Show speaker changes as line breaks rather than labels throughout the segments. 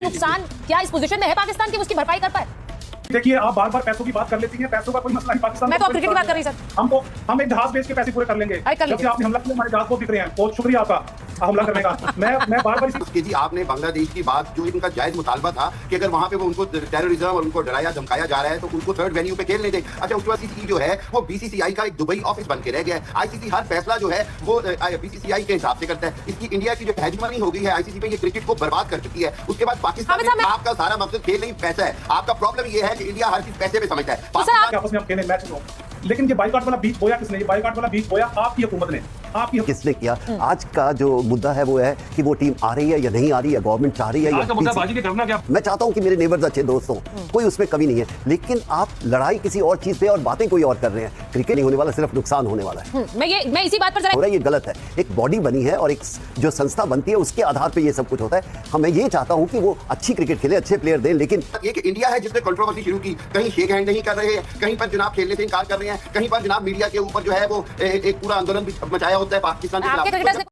नुकसान क्या इस पोजीशन में है पाकिस्तान की उसकी भरपाई कर पाए?
देखिए, आप बार बार पैसों की बात कर लेती हैं। पैसों का कोई मसला नहीं पाकिस्तान।
मैं तो क्रिकेट की बात कर रही सर।
हम एक जहाज बेच के पैसे पूरे कर लेंगे। जबकि आपने हमला किया, हमारे जहाज को दिख रहे हैं। बहुत शुक्रिया आपका हमला करने का। मैं बार बार
जी आपने बांग्लादेश की बात जो इनका जायज मुतालबा था कि अगर वहां पे वो उनको टेररिज्म और उनको डराया धमकाया जा रहा है तो उनको थर्ड वेन्यू पे खेल नहीं दे। अच्छा, उसके बाद ICC जो है वो BCCI का एक दुबई ऑफिस बन के रह गया है। ICC हर फैसला जो है वो BCCI के हिसाब से करता है। इसकी इंडिया की जो हेजमनी हो गई है ICC पे, ये क्रिकेट को बर्बाद कर चुकी है। उसके बाद पाकिस्तान में आपका सारा मकसद खेल नहीं पैसा है। आपका प्रॉब्लम ये है कि इंडिया हर चीज पैसे पे समझता है।
आपस में हम खेलें मैच में, लेकिन ये बाइकआउट वाला बीच बोया किसने? ये बाइकआउट वाला बीच बोया आपकी हुकूमत ने। आपकी
किसने किया? आज का जो मुद्दा है वो है कि वो टीम आ रही है या नहीं आ रही है, गवर्नमेंट चाह रही है या
मुद्दाबाजी के करना क्या?
मैं चाहता हूं कि मेरे नेबर्स अच्छे दोस्त हों, कोई उसमें कमी नहीं है, लेकिन आप लड़ाई किसी और चीज पे और बातें कोई और कर रहे हैं। क्रिकेट नहीं होने वाला, सिर्फ नुकसान होने वाला है।
मैं इसी बात पर जरा
हो रहा है, ये गलत है। एक बॉडी बनी है और एक जो संस्था बनती है उसके आधार पर ये सब कुछ होता है। मैं ये चाहता हूं कि वो अच्छी क्रिकेट खेले, अच्छे प्लेयर दें, लेकिन
ये कि इंडिया है जिसने कंट्रोवर्सी शुरू की, कहीं शेक हैंड नहीं कर रहे हैं, कहीं पर जनाब खेलने से इनकार कर रहे हैं, कहीं पर जनाब मीडिया के ऊपर जो है वो एक पूरा आंदोलन भी मचाया होता है पाकिस्तान के खिलाफ।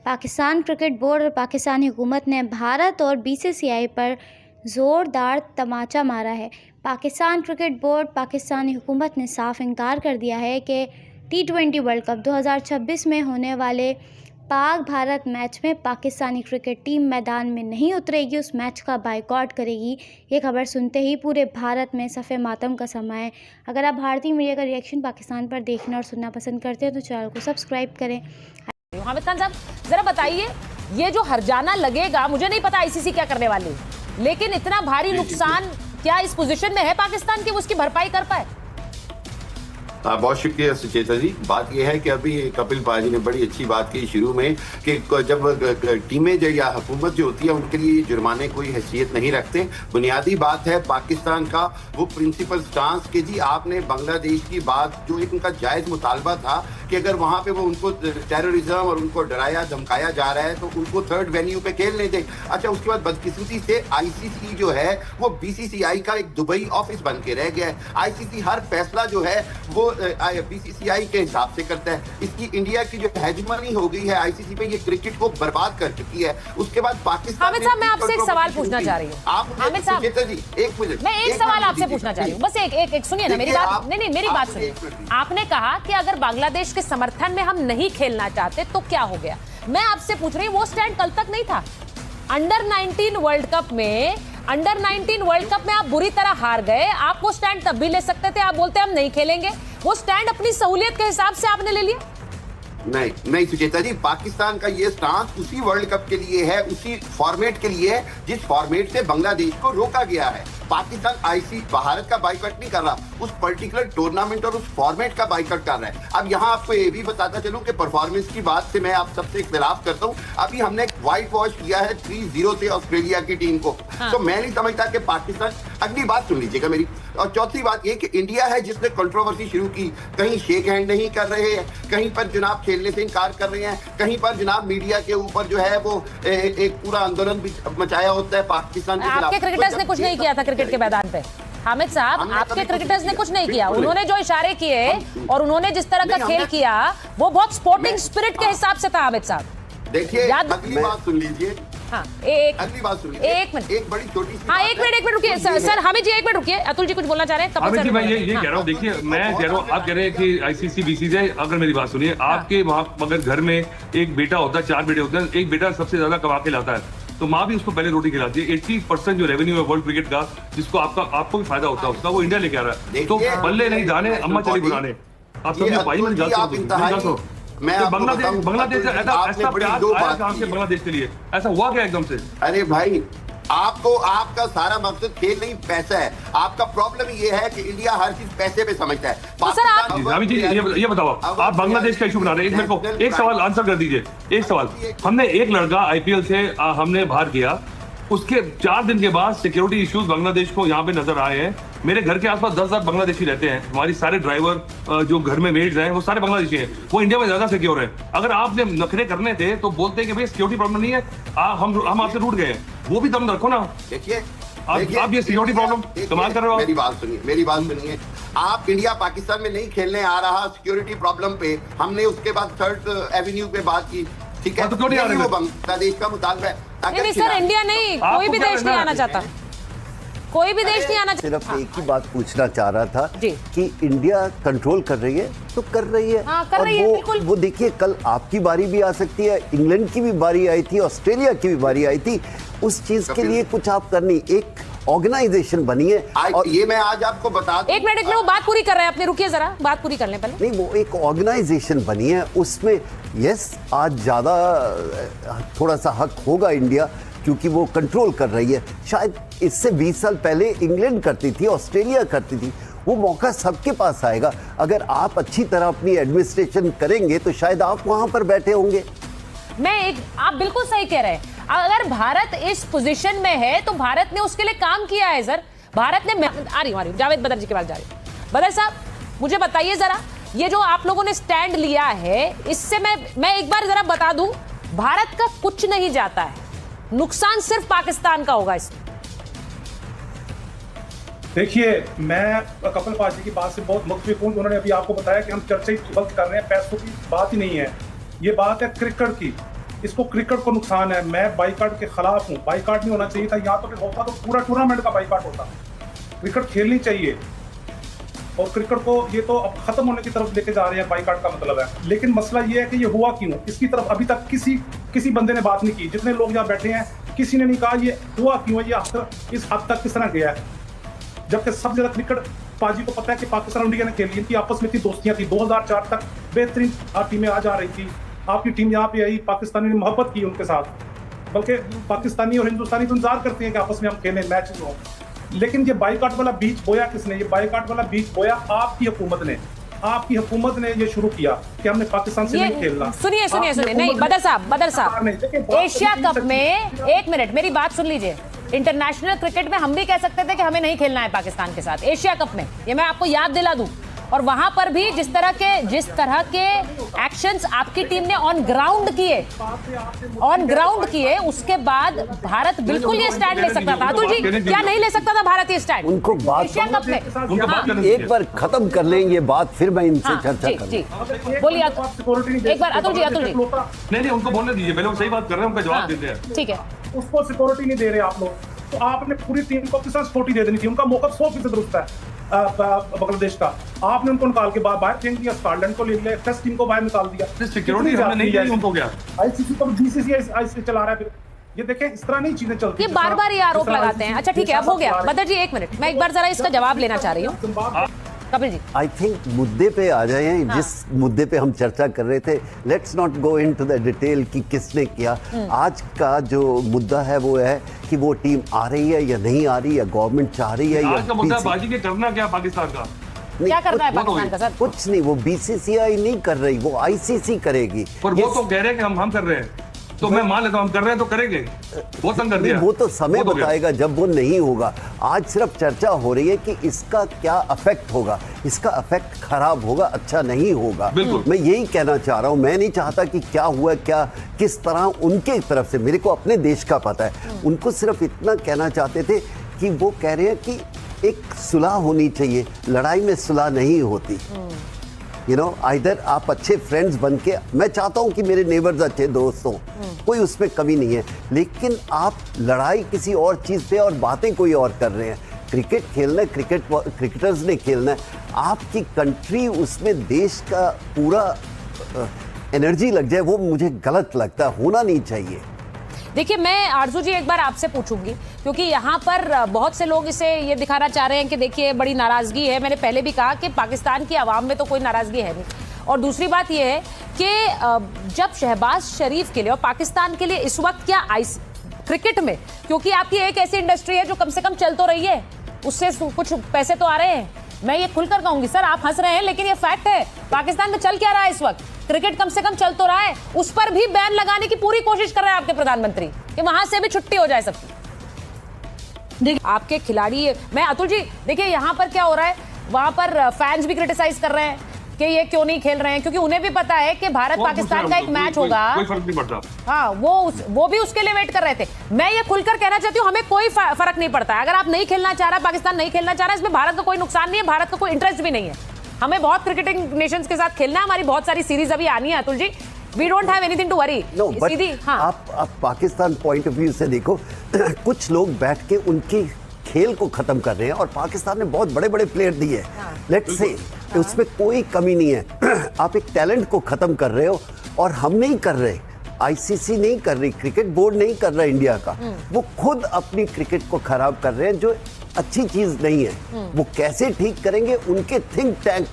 पाकिस्तान क्रिकेट बोर्ड और पाकिस्तानी हुकूमत ने भारत और BCCI पर ज़ोरदार तमाचा मारा है। पाकिस्तान क्रिकेट बोर्ड, पाकिस्तानी हुकूमत ने साफ इनकार कर दिया है कि T20 वर्ल्ड कप 2026 में होने वाले पाक भारत मैच में पाकिस्तानी क्रिकेट टीम मैदान में नहीं उतरेगी, उस मैच का बायकॉट करेगी। ये खबर सुनते ही पूरे भारत में सफ़े मातम का समा है। अगर आप भारतीय मीडिया का रिएक्शन पाकिस्तान पर देखना और सुनना पसंद करते हैं तो चैनल को सब्सक्राइब करें।
हामिद खान साहब, जरा बताइए, ये जो हर्जाना लगेगा, मुझे नहीं पता ICC क्या करने वाली, लेकिन इतना भारी नुकसान क्या इस पोजीशन में है पाकिस्तान की उसकी भरपाई कर पाए?
बहुत शुक्रिया सुचेता जी। बात यह है कि अभी कपिल पाजी ने बड़ी अच्छी बात की शुरू में कि जब टीमें जो या हुकूमत जो होती है उनके लिए जुर्माने कोई हैसियत नहीं रखते। बुनियादी बात है पाकिस्तान का वो प्रिंसिपल स्टांस कि जी आपने बांग्लादेश की बात जो एक उनका जायज मुतालबा था कि अगर वहां पे वो उनको टेररिज्म और उनको डराया धमकाया जा रहा है तो उनको थर्ड वेन्यू पे खेल नहीं दे। अच्छा, उसके बाद बदकिस्मती से ICC जो है वो BCCI का एक दुबई ऑफिस बन के रह गया है। ICC हर फैसला जो है वो BCCI के हिसाब से करता है। इसकी इंडिया की जो हेजमनी हो गई है ICC पे, ये क्रिकेट को बर्बाद कर चुकी है। उसके बाद पाकिस्तान
हामिद साहब, मैं आपसे एक सवाल पूछना चाह रही हूँ।
हामिद साहब जी, एक मिनट,
मैं एक सवाल आपसे पूछना चाह रही हूँ, बस एक सुनिए ना मेरी बात। नहीं, मेरी बात सुनिए। आपने कहा कि अगर बांग्लादेश के समर्थन में हम नहीं खेलना चाहते तो क्या हो गया? मैं आपसे पूछ रही हूँ, वो स्टैंड कल तक नहीं था। अंडर 19 वर्ल्ड कप में आप बुरी तरह हार गए, आप वो स्टैंड तब भी ले सकते थे। आप बोलते हम नहीं खेलेंगे, वो स्टैंड अपनी सहूलियत के हिसाब से आपने ले लिया।
नहीं सुचेता जी, पाकिस्तान का ये स्टांस उसी वर्ल्ड कप के लिए है, उसी फॉर्मेट के लिए है जिस फॉर्मेट से बांग्लादेश को रोका गया है। पाकिस्तान ICC भारत का बाइकआउट नहीं कर रहा, उस पर्टिकुलर टूर्नामेंट और उस फॉर्मेट का बाइकआउट कर रहा है। अब यहाँ आपको ये भी बताता चलूं कि परफॉर्मेंस की बात से मैं आप सबसे इख्तिलाफ करता हूँ। अभी हमने व्हाइट वॉश किया है 3-0 से ऑस्ट्रेलिया की टीम को। तो मैं नहीं समझता कि पाकिस्तान, अगली बात सुन लीजिएगा मेरी। और चौथी बात ये कि इंडिया है जिसने कंट्रोवर्सी शुरू की, कहीं शेक हैंड नहीं कर रहे हैं, कहीं पर जनाब खेलने से इनकार कर रहे हैं, कहीं पर जनाब मीडिया के ऊपर जो है वो एक पूरा आंदोलन भी मचाया होता है पाकिस्तान के खिलाफ।
आपके क्रिकेटर्स ने कुछ नहीं किया था क्रिकेट के मैदान पे हामिद साहब, आपके क्रिकेटर्स ने कुछ नहीं किया। उन्होंने जो इशारे किए और उन्होंने जिस तरह का खेल किया वो बहुत स्पोर्टिंग स्पिरिट के हिसाब से था। हामिद साहब
देखिए, अगली बात सुन लीजिए।
हाँ,
अगली बात सुन लीजिए।
एक मिनट,
एक बड़ी छोटी सी।
हाँ, एक मिनट रुकिए सर। हामिद जी एक मिनट रुकिए, अतुल जी कुछ बोलना चाह रहे हैं?
हामिद जी, मैं ये कह रहा हूँ, देखिए मैं कह रहा हूँ, आप कह रहे हैं कि ICC BCCI, अगर मेरी बात सुनिए, आपके वहाँ अगर घर में एक बेटा होता है, 4 बेटे होते हैं, एक बेटा सबसे ज्यादा कमा के लाता है तो माँ भी उसको पहले रोटी खिलाती है। 80% जो रेवेन्यू है वर्ल्ड क्रिकेट का, जिसको आपको भी फायदा होता है उसका, वो इंडिया लेके आ रहा है। तो बल्ले नहीं दाने, अम्मा चली बुलाने। आप समझे भाई, मैं बांग्लादेश ऐसा प्यार आया कहां से बांग्लादेश के लिए? ऐसा हुआ क्या एकदम से?
अरे भाई, आपका सारा मकसद खेल नहीं पैसा है। आपका प्रॉब्लम ये है कि इंडिया हर चीज पैसे पे समझता है।
पाकिस्तान जी, ये बताओ, आप बांग्लादेश का इशू बना रहे हैं। मेरे को एक सवाल आंसर कर दीजिए। एक सवाल, हमने एक लड़का IPL से हमने बाहर किया, उसके 4 दिन के बाद सिक्योरिटी इश्यूज बांग्लादेश को यहाँ पे नजर आए हैं। मेरे घर के आसपास 10,000 बांग्लादेशी रहते हैं। हमारी सारे ड्राइवर जो घर में मेड्स हैं वो सारे बांग्लादेशी हैं। वो इंडिया में ज्यादा सिक्योर है। अगर आपने नखरे करने थे तो बोलते कि भाई सिक्योरिटी प्रॉब्लम नहीं है, हम आपसे रूठ गए हैं, वो भी दम रखो ना।
देखिए,
आप ये सिक्योरिटी प्रॉब्लम कमाल कर रहे हो।
मेरी बात सुनिए। आप इंडिया पाकिस्तान में नहीं खेलने आ रहा सिक्योरिटी प्रॉब्लम पे, हमने उसके बाद थर्ड एवेन्यू पे बात की। ठीक है,
तो क्यों नहीं आ रहे?
वो बांग्लादेश का मुतालबा है।
नहीं सर, इंडिया नहीं, कोई भी देश नहीं आना चाहता, कोई भी देश नहीं आना चाहता।
सिर्फ एक ही बात पूछना चाह रहा था
जी।
कि इंडिया कंट्रोल कर रही है तो कर रही है,
हाँ, कर
और
रही है, बिल्कुल।
वो देखिए कल आपकी बारी भी आ सकती है, इंग्लैंड की भी बारी आई थी, ऑस्ट्रेलिया की भी बारी आई थी, उस चीज के लिए कुछ आप करनी, एक ऑर्गेनाइजेशन बनी है। और
ये मैं आज आपको बता दूं,
एक मिनट वो बात पूरी कर रहे हैं अपने, रुकिए जरा, बात पूरी कर लें पहले।
नहीं, वो एक ऑर्गेनाइजेशन बनी है, उसमें यस आज ज्यादा थोड़ा सा हक होगा इंडिया, क्योंकि वो कंट्रोल कर रही है। शायद इससे 20 साल पहले इंग्लैंड करती थी, ऑस्ट्रेलिया करती थी, वो मौका सबके पास आएगा। अगर आप अच्छी तरह अपनी एडमिनिस्ट्रेशन करेंगे तो शायद आप वहां पर बैठे होंगे।
आप बिल्कुल सही कह रहे हैं। अगर भारत इस पोजीशन में है तो भारत ने उसके लिए काम किया है सर। भारत ने, आ रही हूँ जावेद बदर जी के पास जा रही हूँ। बदर साहब मुझे बताइए जरा, ये जो आप लोगों ने स्टैंड लिया है, इससे मैं एक बार जरा बता दूं, भारत का कुछ नहीं जाता है, नुकसान सिर्फ पाकिस्तान का होगा इसमें।
देखिए, मैं कपिल पाजी की बात से बहुत मुख्तलिफ हूं। उन्होंने अभी आपको बताया कि हम चर्चा ही गलत कर रहे हैं, पैसों की बात ही नहीं है, ये बात है क्रिकेट की। इसको क्रिकेट को नुकसान है। मैं बाइकाट के खिलाफ हूँ, बाइकाट नहीं होना चाहिए था। यहाँ तो फिर होता तो पूरा टूर्नामेंट का बाइकाट होता। क्रिकेट खेलनी चाहिए, और क्रिकेट को ये तो अब खत्म होने की तरफ लेके जा रहे हैं, बाइकाट का मतलब है। लेकिन मसला ये है कि ये हुआ क्यों, इसकी तरफ अभी तक किसी बंदे ने बात नहीं की। जितने लोग यहाँ बैठे हैं, किसी ने नहीं कहा ये हुआ क्यों है, ये इस हद तक किस तरह गया है। जबकि सबसे ज्यादा क्रिकेट पाजी को पता है कि पाकिस्तान इंडिया ने खेली, इनकी आपस में इतनी दोस्तियां थी। 2004 तक बेहतरीन टीमें आ जा रही थी। आपकी टीम यहाँ पे आई, पाकिस्तानी ने मोहब्बत की उनके साथ, बल्कि पाकिस्तानी और हिंदुस्तानी तो इंतजार करते हैं कि आपस में हम खेलें, मैच हो। लेकिन ये बाइकाट वाला बीज बोया किसने? ये बाइकाट वाला बीज बोया आपकी हुकूमत ने। आपकी हुकूमत ने ये शुरू किया कि हमने पाकिस्तान से नहीं खेलना।
सुनिए नहीं, बदर साहब एशिया कप में, एक मिनट मेरी बात सुन लीजिए। इंटरनेशनल क्रिकेट में हम भी कह सकते थे कि हमें नहीं खेलना है पाकिस्तान के साथ। एशिया कप में, ये मैं आपको याद दिला दूं, और वहां पर भी जिस तरह के एक्शंस आपकी टीम ने ऑन ग्राउंड किए, उसके बाद भारत बिल्कुल ये स्टैंड ले सकता था। अतुल जी, क्या नहीं ले सकता था भारत ये स्टैंड?
उनको बात
एशिया कप में
एक बार खत्म कर लेंगे ये बात, फिर मैं इनसे चर्चा
जी बोलिए एक बार। अतुल जी
नहीं, उनको बोलने दीजिए, पहले वो सही बात कर रहे हैं, उनका जवाब देते हैं।
ठीक है,
उसको सिक्योरिटी नहीं दे रहे आप लोग, तो आपने पूरी टीम को किस तरह सिक्योरिटी दे देनी थी? उनका मौका 100% दुरुस्त है बांग्लादेश का। आपने उनको निकाल के बाहर फेंक दिया, स्कॉटलैंड को ले लिया, टेस्ट टीम को बाहर निकाल दिया।
सिक्योरिटी हमने नहीं दी उनको, क्या
आईसीसी को बीसीसीआई चला रहा है। फिर ये देखें, इस तरह नहीं चीजें चलती।
ये बार-बार ये आरोप लगाते हैं। अच्छा ठीक है, अब हो गया। बदर जी एक मिनट, मैं एक बार जरा इसका जवाब लेना चाह रही हूँ। कपिल जी,
आई थिंक मुद्दे पे आ जाए हैं। जिस मुद्दे पे हम चर्चा कर रहे थे, let's not go into the detail कि किसने किया। आज का जो मुद्दा है वो है कि वो टीम आ रही है या नहीं आ रही, या गवर्नमेंट चाह रही है,
आज का मुद्दा बाजी के करना क्या पाकिस्तान का?
क्या करना है पाकिस्तान का सर?
कुछ नहीं, वो बीसीसीआई नहीं कर रही, वो आईसीसी करेगी।
पर वो तो कह रहे हैं कि हम कर रहे हैं, तो मैं मान लेता हूं हम कर रहे हैं तो करेंगे। वो तंग कर दिया,
वो तो समय बताएगा जब वो नहीं होगा। आज सिर्फ चर्चा हो रही है कि इसका क्या इफेक्ट होगा। इसका इफेक्ट खराब होगा, अच्छा नहीं होगा। मैं यही कहना चाह रहा हूं। मैं नहीं चाहता कि क्या हुआ, क्या किस तरह उनके तरफ से, मेरे को अपने देश का पता है। उनको सिर्फ इतना कहना चाहते थे कि वो कह रहे हैं कि एक सुलह होनी चाहिए, लड़ाई में सुलह नहीं होती। आइदर आप अच्छे फ्रेंड्स बन के, मैं चाहता हूं कि मेरे नेबर्स अच्छे दोस्त हों, कोई उसमें कमी नहीं है, लेकिन आप लड़ाई किसी और चीज़ पे और बातें कोई और कर रहे हैं। क्रिकेट खेलना है, क्रिकेटर्स ने खेलना है, आपकी कंट्री उसमें देश का पूरा एनर्जी लग जाए, वो मुझे गलत लगता है, होना नहीं चाहिए।
देखिए, मैं आरजू जी एक बार आपसे पूछूंगी, क्योंकि यहाँ पर बहुत से लोग इसे ये दिखाना चाह रहे हैं कि देखिए बड़ी नाराजगी है। मैंने पहले भी कहा कि पाकिस्तान की आवाम में तो कोई नाराजगी है नहीं। और दूसरी बात ये है कि जब शहबाज शरीफ के लिए और पाकिस्तान के लिए इस वक्त क्या क्रिकेट में, क्योंकि आपकी एक ऐसी इंडस्ट्री है जो कम से कम चल तो रही है, उससे कुछ पैसे तो आ रहे हैं। मैं ये खुलकर कहूंगी सर, आप हंस रहे हैं लेकिन ये फैक्ट है। पाकिस्तान में चल क्या रहा है इस वक्त? क्रिकेट कम से कम चल तो रहा है, उस पर भी बैन लगाने की पूरी कोशिश कर रहे हैं आपके प्रधानमंत्री कि वहां से भी छुट्टी हो जाए सबकी। आपके खिलाड़ी, मैं अतुल जी देखिए यहाँ पर क्या हो रहा है, वहां पर फैंस भी क्रिटिसाइज कर रहे हैं कि ये क्यों नहीं खेल रहे हैं, क्योंकि उन्हें भी पता है कि भारत पाकिस्तान का एक मैच होगा।
कोई फर्क नहीं पड़ता।
हाँ, वो भी उसके लिए वेट कर रहे थे। मैं ये खुलकर कहना चाहती हूँ, हमें कोई फर्क नहीं पड़ता है। अगर आप नहीं खेलना चाह रहा, पाकिस्तान नहीं खेलना चाह रहा, इसमें भारत का कोई नुकसान नहीं है, भारत का कोई इंटरेस्ट भी नहीं है। हमें बहुत क्रिकेटिंग नेशंस के साथ खेलना है, हमारी बहुत सारी सीरीज अभी आनी है Atul ji. We don't have anything to worry.
No but
सीधी हाँ,
आप पाकिस्तान पॉइंट ऑफ व्यू से देखो, कुछ लोग बैठ के उनकी खेल को खत्म कर रहे हैं और पाकिस्तान ने बहुत बड़े बड़े प्लेयर दिए हैं, लेट्स से उसमें कोई कमी नहीं है। आप एक टैलेंट को खत्म कर रहे हो और हम नहीं कर रहे, आईसीसी नहीं कर रही, क्रिकेट बोर्ड नहीं कर रहा इंडिया का, वो खुद अपनी क्रिकेट को खराब कर रहे हैं, जो अच्छी चीज नहीं है। वो कैसे ठीक करेंगे, उनके थिंक टैंक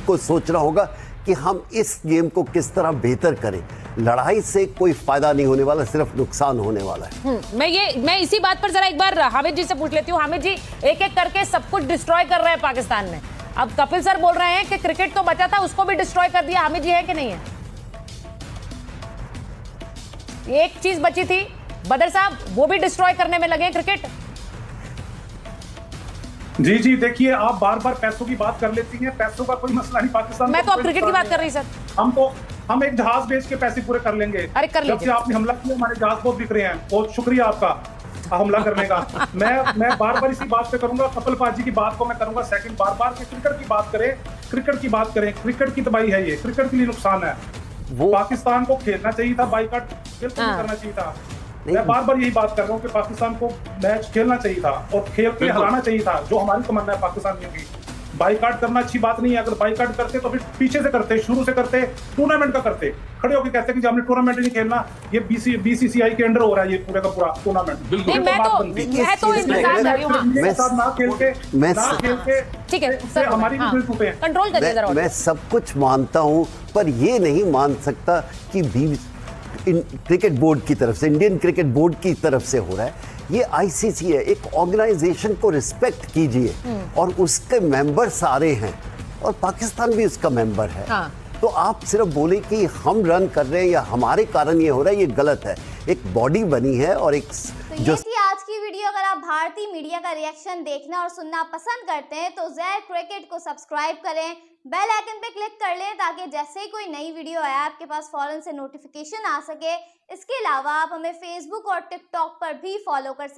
को सोचना होगा कि हम इस गेम को किस तरह बेहतर करें। लड़ाई से कोई फायदा नहीं होने वाला, सिर्फ नुकसान होने वाला है।
मैं इसी बात पर जरा एक बार हामिद जी से पूछ लेती हूँ। हामिद जी, एक एक करके सब कुछ डिस्ट्रॉय कर रहे हैं पाकिस्तान में। अब कपिल सर बोल रहे हैं कि क्रिकेट तो बचा था, उसको भी डिस्ट्रॉय कर दिया। हामिद जी, है कि नहीं है? एक चीज बची थी, बदर साहब, वो भी डिस्ट्रॉय करने में लगे क्रिकेट।
जी जी, देखिए आप बार बार पैसों की बात कर लेती हैं, पैसों का कोई मसला नहीं पाकिस्तान।
मैं तो अब क्रिकेट की बात कर रही सर।
हम एक जहाज बेच के पैसे पूरे कर लेंगे।
अरे कर लीजिए।
जब से आपने हमला किया हमारे जहाज बहुत बिक रहे हैं, बहुत शुक्रिया आपका हमला करने का। मैं बार बार इसी बात पे करूंगा, कपिल पाजी की बात को मैं करूंगा सेकंड, बार बार के क्रिकेट की बात करें, क्रिकेट की बात करें। क्रिकेट की तबाही है ये, क्रिकेट के लिए नुकसान है। वो पाकिस्तान को खेलना चाहिए था, बाइकॉट बिल्कुल नहीं करना चाहिए था। मैं बार बार यही बात कर रहा हूँ कि पाकिस्तान को मैच खेलना चाहिए था और खेल के हराना चाहिए था, जो हमारी तमन्ना है पाकिस्तानियों की। बाइकॉट करना अच्छी बात नहीं है। अगर बाइकॉट करते तो फिर पीछे से करते, शुरू से करते, टूर्नामेंट का करते, खड़े होकर कहते कि हमने टूर्नामेंट नहीं खेलना, ये बीसीसीआई के अंडर हो रहा है ये पूरे का पूरा टूर्नामेंट।
मैं तो इंतजार कर रही हूँ। ना खेल के ठीक है सर, हमारी भी दिल टूटे हैं। कंट्रोल करिए जरा।
मैं सब कुछ मानता हूं, पर ये नहीं मान सकता कि क्रिकेट बोर्ड की तरफ से, इंडियन क्रिकेट बोर्ड की तरफ से हो रहा है। ये आईसीसी है, एक ऑर्गेनाइजेशन को रिस्पेक्ट कीजिए और उसके मेंबर सारे हैं और पाकिस्तान भी उसका मेंबर है। हाँ। तो आप सिर्फ बोले कि हम रन कर रहे हैं या हमारे कारण ये हो रहा है, ये गलत है। एक बॉडी बनी है और एक
तो ये थी आज की वीडियो। अगर आप भारतीय मीडिया का रिएक्शन देखना और सुनना पसंद करते हैं तो ज़ेड क्रिकेट को सब्सक्राइब करें, बेल आइकन पे क्लिक कर लें ताकि जैसे ही कोई नई वीडियो आए आपके पास फौरन से नोटिफिकेशन आ सके। इसके अलावा आप हमें फेसबुक और टिकटॉक पर भी फॉलो कर सकते हैं।